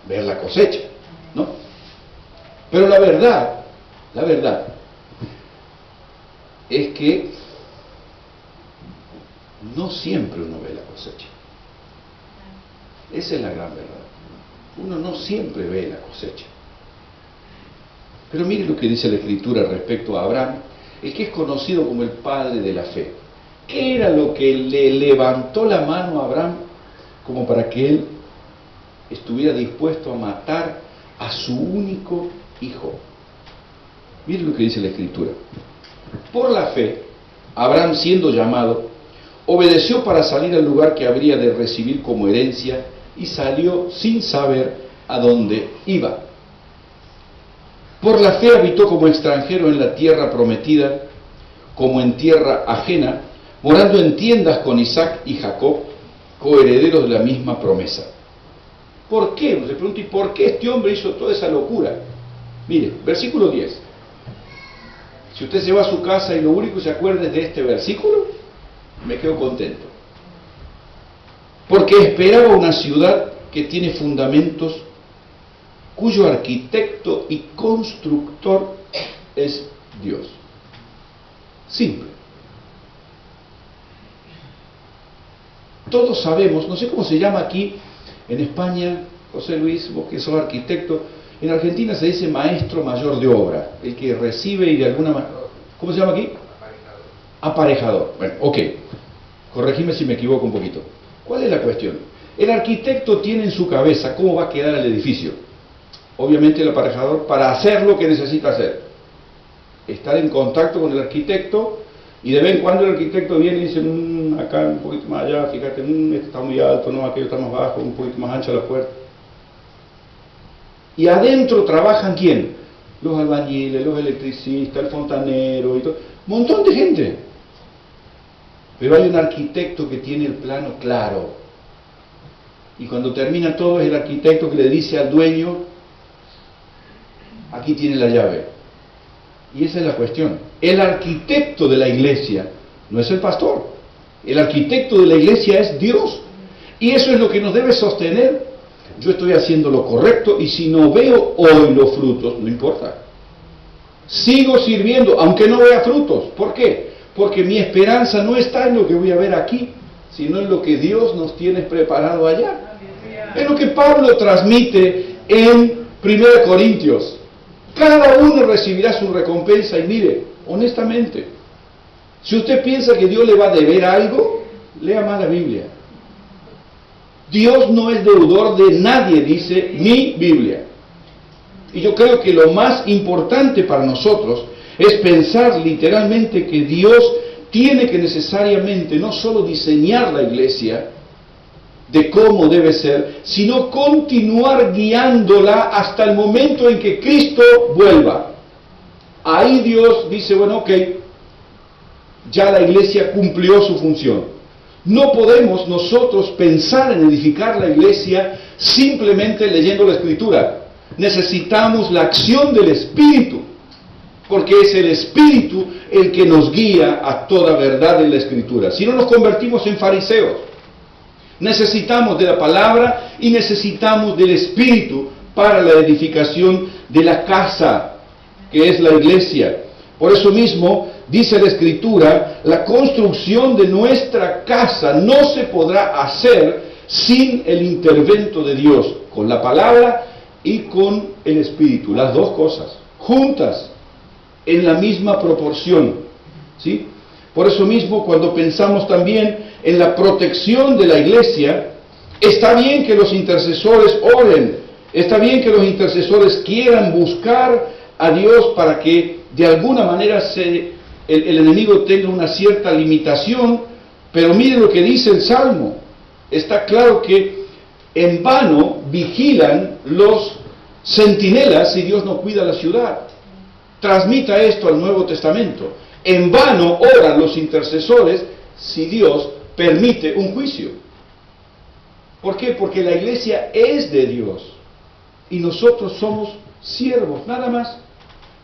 ver la cosecha, ¿no? Pero la verdad es que no siempre uno ve la cosecha. Esa es la gran verdad. Uno no siempre ve la cosecha. Pero mire lo que dice la Escritura respecto a Abraham, el que es conocido como el padre de la fe. ¿Qué era lo que le levantó la mano a Abraham como para que él estuviera dispuesto a matar a su único hijo? Mire lo que dice la Escritura. Por la fe, Abraham, siendo llamado, obedeció para salir al lugar que habría de recibir como herencia y salió sin saber a dónde iba. Por la fe habitó como extranjero en la tierra prometida, como en tierra ajena, morando en tiendas con Isaac y Jacob, coherederos de la misma promesa. ¿Por qué? Se pregunta, ¿y por qué este hombre hizo toda esa locura? Mire, versículo 10. Si usted se va a su casa y lo único que se acuerda es de este versículo, me quedo contento. Porque esperaba una ciudad que tiene fundamentos, cuyo arquitecto y constructor es Dios. Simple. Todos sabemos, no sé cómo se llama aquí en España, José Luis, vos que sos arquitecto, en Argentina se dice maestro mayor de obra, el que recibe y de alguna manera, ¿cómo se llama aquí? Aparejador. Bueno, ok, corregime si me equivoco un poquito. ¿Cuál es la cuestión? El arquitecto tiene en su cabeza cómo va a quedar el edificio. Obviamente el aparejador, para hacer lo que necesita hacer, estar en contacto con el arquitecto, y de vez en cuando el arquitecto viene y dice, acá un poquito más allá, fíjate, este está muy alto, no, aquello está más bajo, un poquito más ancha la puerta. Y adentro trabajan ¿quién? Los albañiles, los electricistas, el fontanero y todo, un montón de gente. Pero hay un arquitecto que tiene el plano claro. Y cuando termina todo es el arquitecto que le dice al dueño, aquí tiene la llave. Y esa es la cuestión. El arquitecto de la iglesia no es el pastor. El arquitecto de la iglesia es Dios. Y eso es lo que nos debe sostener. Yo estoy haciendo lo correcto y si no veo hoy los frutos, no importa. Sigo sirviendo, aunque no vea frutos. ¿Por qué? Porque mi esperanza no está en lo que voy a ver aquí, sino en lo que Dios nos tiene preparado allá. Es lo que Pablo transmite en 1 Corintios. Cada uno recibirá su recompensa y mire, honestamente, si usted piensa que Dios le va a deber algo, lea más la Biblia. Dios no es deudor de nadie, dice mi Biblia. Y yo creo que lo más importante para nosotros es pensar literalmente que Dios tiene que necesariamente no solo diseñar la iglesia de cómo debe ser, sino continuar guiándola hasta el momento en que Cristo vuelva. Ahí Dios dice, bueno, ok, ya la iglesia cumplió su función. No podemos nosotros pensar en edificar la iglesia simplemente leyendo la Escritura. Necesitamos la acción del Espíritu, porque es el Espíritu el que nos guía a toda verdad en la Escritura. Si no nos convertimos en fariseos, necesitamos de la palabra y necesitamos del Espíritu para la edificación de la casa, que es la iglesia. Por eso mismo, dice la Escritura, la construcción de nuestra casa no se podrá hacer sin el intervento de Dios, con la palabra y con el Espíritu, las dos cosas, juntas, en la misma proporción, ¿sí? Por eso mismo, cuando pensamos también en la protección de la iglesia, está bien que los intercesores oren, está bien que los intercesores quieran buscar a Dios para que de alguna manera el enemigo tenga una cierta limitación, pero mire lo que dice el Salmo. Está claro que en vano vigilan los centinelas si Dios no cuida la ciudad. Transmita esto al Nuevo Testamento. En vano oran los intercesores si Dios permite un juicio. ¿Por qué? Porque la iglesia es de Dios y nosotros somos siervos, nada más.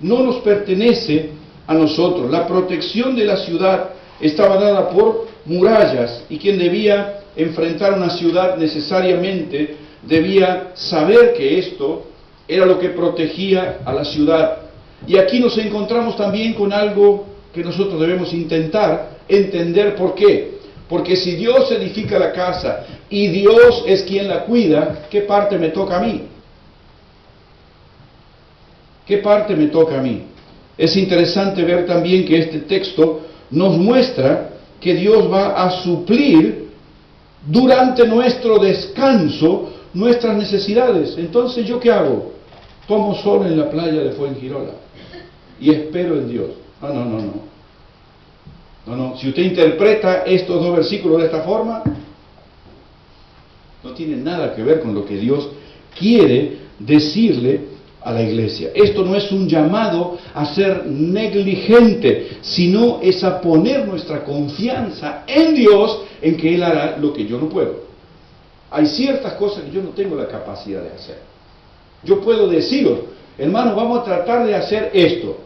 No nos pertenece a nosotros. La protección de la ciudad estaba dada por murallas y quien debía enfrentar una ciudad necesariamente debía saber que esto era lo que protegía a la ciudad. Y aquí nos encontramos también con algo que nosotros debemos intentar entender. ¿Por qué? Porque si Dios edifica la casa y Dios es quien la cuida, ¿qué parte me toca a mí? ¿Qué parte me toca a mí? Es interesante ver también que este texto nos muestra que Dios va a suplir durante nuestro descanso nuestras necesidades. Entonces, ¿yo qué hago? Tomo sol en la playa de Fuengirola y espero en Dios. No. Si usted interpreta estos dos versículos de esta forma, no tiene nada que ver con lo que Dios quiere decirle a la iglesia. Esto no es un llamado a ser negligente, sino es a poner nuestra confianza en Dios, en que Él hará lo que yo no puedo. Hay ciertas cosas que yo no tengo la capacidad de hacer. Yo puedo deciros, hermano, vamos a tratar de hacer esto.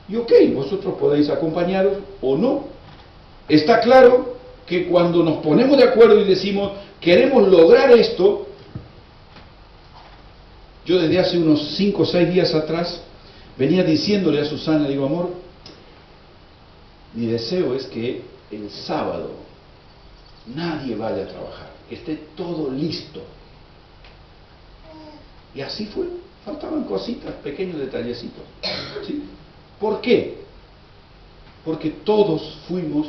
Y ok, vosotros podéis acompañaros o no. Está claro que cuando nos ponemos de acuerdo y decimos, queremos lograr esto, yo desde hace unos 5 o 6 días atrás venía diciéndole a Susana, digo, amor, mi deseo es que el sábado nadie vaya a trabajar, que esté todo listo. Y así fue, faltaban cositas, pequeños detallecitos, ¿sí? ¿Por qué? Porque todos fuimos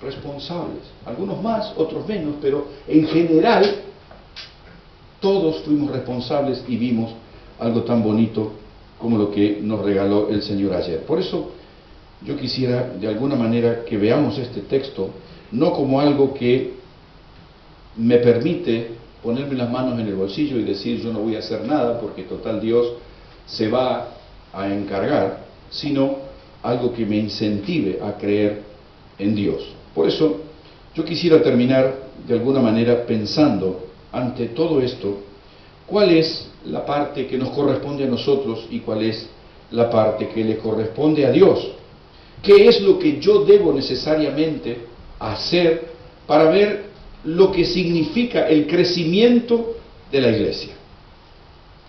responsables, algunos más, otros menos, pero en general todos fuimos responsables y vimos algo tan bonito como lo que nos regaló el Señor ayer. Por eso yo quisiera de alguna manera que veamos este texto no como algo que me permite ponerme las manos en el bolsillo y decir yo no voy a hacer nada porque total Dios se va a encargar, sino algo que me incentive a creer en Dios. Por eso yo quisiera terminar de alguna manera pensando ante todo esto, ¿cuál es la parte que nos corresponde a nosotros y cuál es la parte que le corresponde a Dios? ¿Qué es lo que yo debo necesariamente hacer para ver lo que significa el crecimiento de la iglesia?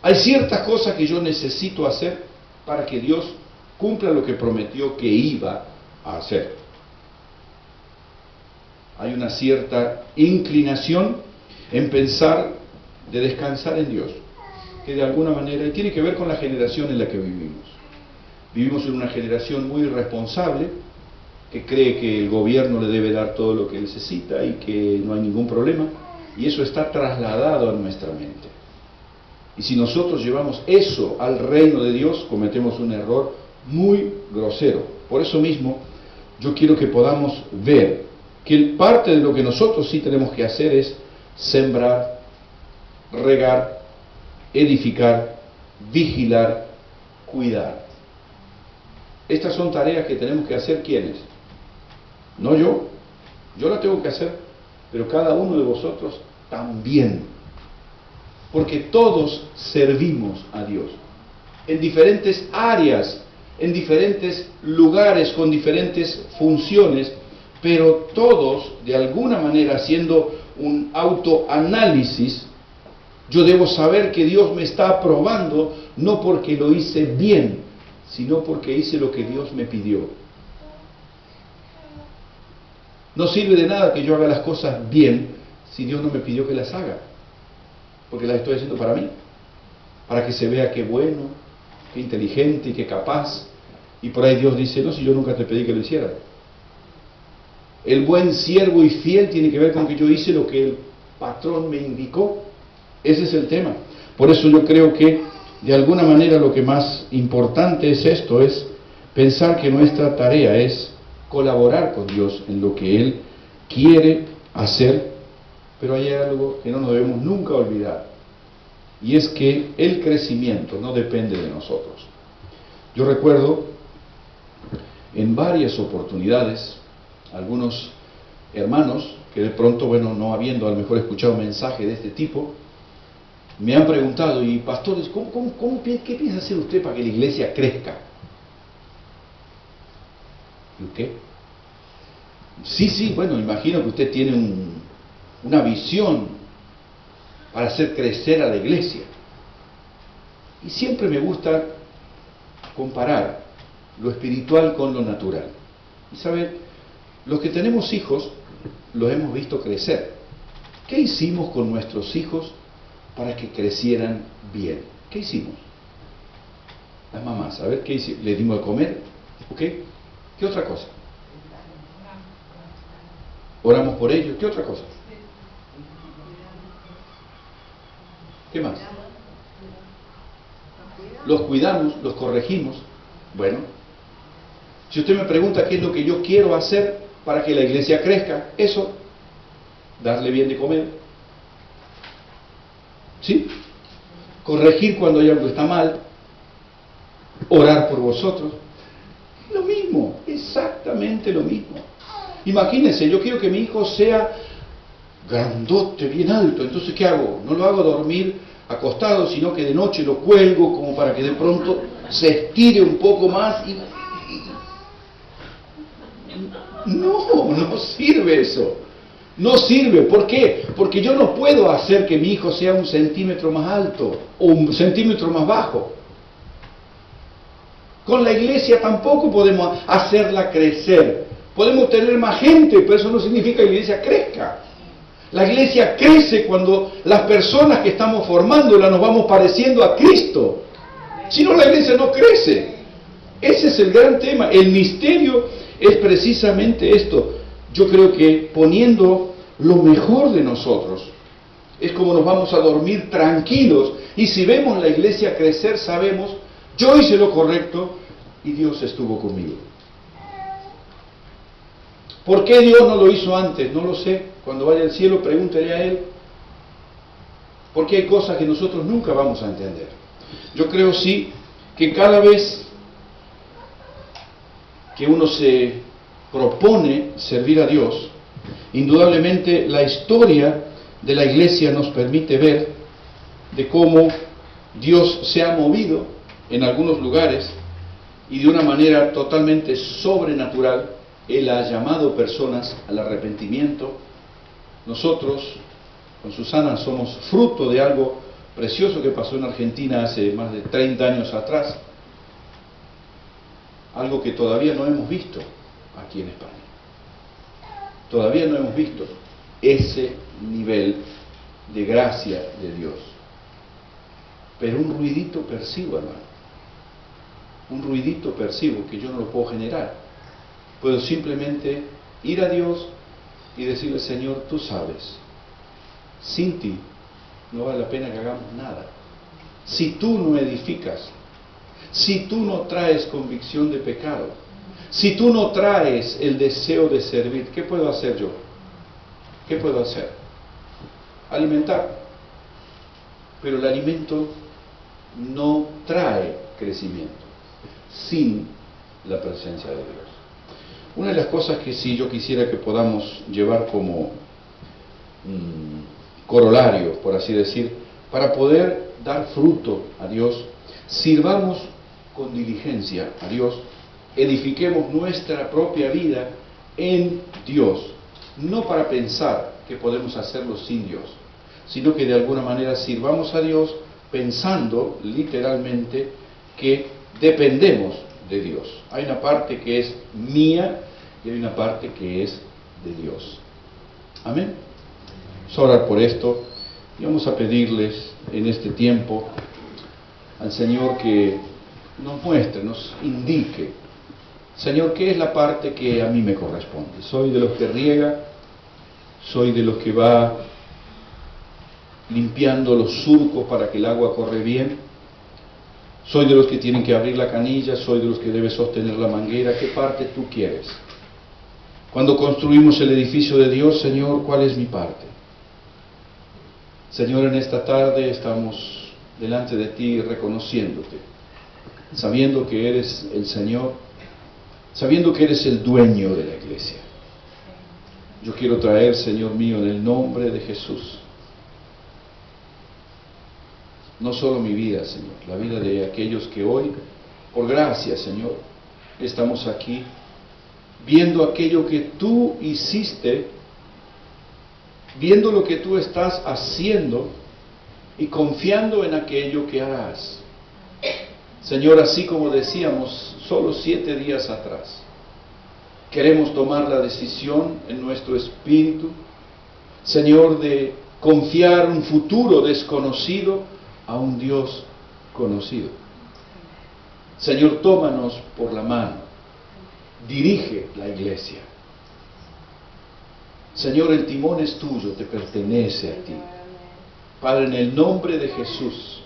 Hay ciertas cosas que yo necesito hacer para que Dios cumpla lo que prometió que iba a hacer. Hay una cierta inclinación en pensar de descansar en Dios, que de alguna manera, y tiene que ver con la generación en la que vivimos. Vivimos en una generación muy irresponsable, que cree que el gobierno le debe dar todo lo que necesita y que no hay ningún problema, y eso está trasladado a nuestra mente. Y si nosotros llevamos eso al reino de Dios, cometemos un error muy grosero. Por eso mismo, yo quiero que podamos ver que parte de lo que nosotros sí tenemos que hacer es sembrar, regar, edificar, vigilar, cuidar. Estas son tareas que tenemos que hacer, ¿quiénes? No yo la tengo que hacer, pero cada uno de vosotros también. Porque todos servimos a Dios, en diferentes áreas, en diferentes lugares, con diferentes funciones, pero todos, de alguna manera, haciendo un autoanálisis, yo debo saber que Dios me está aprobando, no porque lo hice bien, sino porque hice lo que Dios me pidió. No sirve de nada que yo haga las cosas bien si Dios no me pidió que las haga, porque las estoy haciendo para mí, para que se vea qué bueno, qué inteligente y qué capaz. Y por ahí Dios dice, no, si yo nunca te pedí que lo hiciera. El buen siervo y fiel tiene que ver con que yo hice lo que el patrón me indicó. Ese es el tema. Por eso yo creo que de alguna manera lo que más importante es esto, es pensar que nuestra tarea es colaborar con Dios en lo que Él quiere hacer. Pero hay algo que no nos debemos nunca olvidar, y es que el crecimiento no depende de nosotros. Yo recuerdo en varias oportunidades algunos hermanos que de pronto, no habiendo a lo mejor escuchado un mensaje de este tipo, me han preguntado, y pastores, ¿qué piensa hacer usted para que la iglesia crezca? ¿Y qué? Sí, imagino que usted tiene una visión para hacer crecer a la iglesia. Y siempre me gusta comparar lo espiritual con lo natural. Y saben, los que tenemos hijos, los hemos visto crecer. ¿Qué hicimos con nuestros hijos para que crecieran bien? ¿Qué hicimos? Las mamás, a ver, ¿qué hicimos? ¿Les dimos de comer? ¿Ok? ¿Qué otra cosa? Oramos por ellos. ¿Qué otra cosa? ¿Qué más? Los cuidamos, los corregimos. Bueno, si usted me pregunta qué es lo que yo quiero hacer para que la iglesia crezca, eso, darle bien de comer, ¿sí? Corregir cuando hay algo que está mal, orar por vosotros, lo mismo, exactamente lo mismo. Imagínense, yo quiero que mi hijo sea grandote, bien alto, entonces ¿qué hago? No lo hago dormir acostado, sino que de noche lo cuelgo como para que de pronto se estire un poco más y... No sirve eso. No sirve. ¿Por qué? Porque yo no puedo hacer que mi hijo sea 1 centímetro más alto o 1 centímetro más bajo. Con la iglesia tampoco podemos hacerla crecer. Podemos tener más gente, pero eso no significa que la iglesia crezca. La iglesia crece cuando las personas que estamos formándola nos vamos pareciendo a Cristo. Si no, la iglesia no crece. Ese es el gran tema. El misterio es precisamente esto. Yo creo que poniendo lo mejor de nosotros es como nos vamos a dormir tranquilos, y si vemos la iglesia crecer sabemos, yo hice lo correcto y Dios estuvo conmigo. ¿Por qué Dios no lo hizo antes? No lo sé. Cuando vaya al cielo pregúntele a Él. Porque hay cosas que nosotros nunca vamos a entender. Yo creo sí que cada vez que uno se propone servir a Dios, indudablemente la historia de la iglesia nos permite ver de cómo Dios se ha movido en algunos lugares y de una manera totalmente sobrenatural Él ha llamado personas al arrepentimiento. Nosotros, con Susana, somos fruto de algo precioso que pasó en Argentina hace más de 30 años atrás, algo que todavía no hemos visto aquí en España. Todavía no hemos visto ese nivel de gracia de Dios. Pero un ruidito percibo, hermano. Un ruidito percibo que yo no lo puedo generar. Puedo simplemente ir a Dios y decirle: Señor, tú sabes, sin ti no vale la pena que hagamos nada. Si tú no edificas, si tú no traes convicción de pecado, si tú no traes el deseo de servir, ¿qué puedo hacer yo? ¿Qué puedo hacer? Alimentar. Pero el alimento no trae crecimiento sin la presencia de Dios. Una de las cosas que sí yo quisiera que podamos llevar como corolario, por así decir, para poder dar fruto a Dios, sirvamos con diligencia a Dios, edifiquemos nuestra propia vida en Dios, no para pensar que podemos hacerlo sin Dios, sino que de alguna manera sirvamos a Dios pensando literalmente que dependemos de Dios. Hay una parte que es mía y hay una parte que es de Dios. Amén. Vamos a orar por esto y vamos a pedirles en este tiempo al Señor que nos muestre, nos indique: Señor, ¿qué es la parte que a mí me corresponde? Soy de los que riega, soy de los que va limpiando los surcos para que el agua corre bien, soy de los que tienen que abrir la canilla, soy de los que debe sostener la manguera. ¿Qué parte tú quieres? Cuando construimos el edificio de Dios, Señor, ¿cuál es mi parte? Señor, en esta tarde estamos delante de ti reconociéndote, sabiendo que eres el Señor, sabiendo que eres el dueño de la iglesia. Yo quiero traer, Señor mío, en el nombre de Jesús, no solo mi vida, Señor, la vida de aquellos que hoy, por gracia, Señor, estamos aquí, viendo aquello que tú hiciste, viendo lo que tú estás haciendo y confiando en aquello que harás. Señor, así como decíamos solo 7 días atrás, queremos tomar la decisión en nuestro espíritu, Señor, de confiar un futuro desconocido a un Dios conocido. Señor, tómanos por la mano, dirige la iglesia. Señor, el timón es tuyo, te pertenece a ti. Padre, en el nombre de Jesús,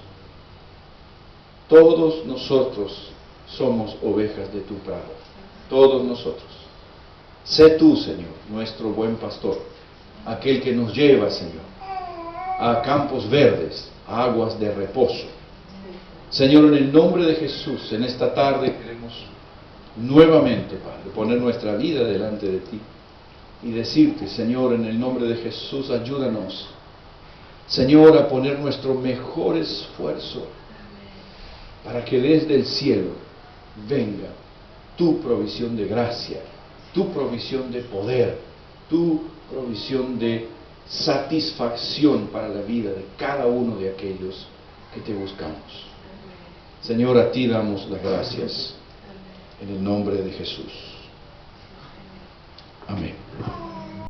todos nosotros somos ovejas de tu prado, todos nosotros. Sé tú, Señor, nuestro buen pastor, aquel que nos lleva, Señor, a campos verdes, a aguas de reposo. Señor, en el nombre de Jesús, en esta tarde queremos nuevamente, Padre, poner nuestra vida delante de ti y decirte: Señor, en el nombre de Jesús, ayúdanos, Señor, a poner nuestro mejor esfuerzo para que desde el cielo venga tu provisión de gracia, tu provisión de poder, tu provisión de satisfacción para la vida de cada uno de aquellos que te buscamos. Señor, a ti damos las gracias en el nombre de Jesús.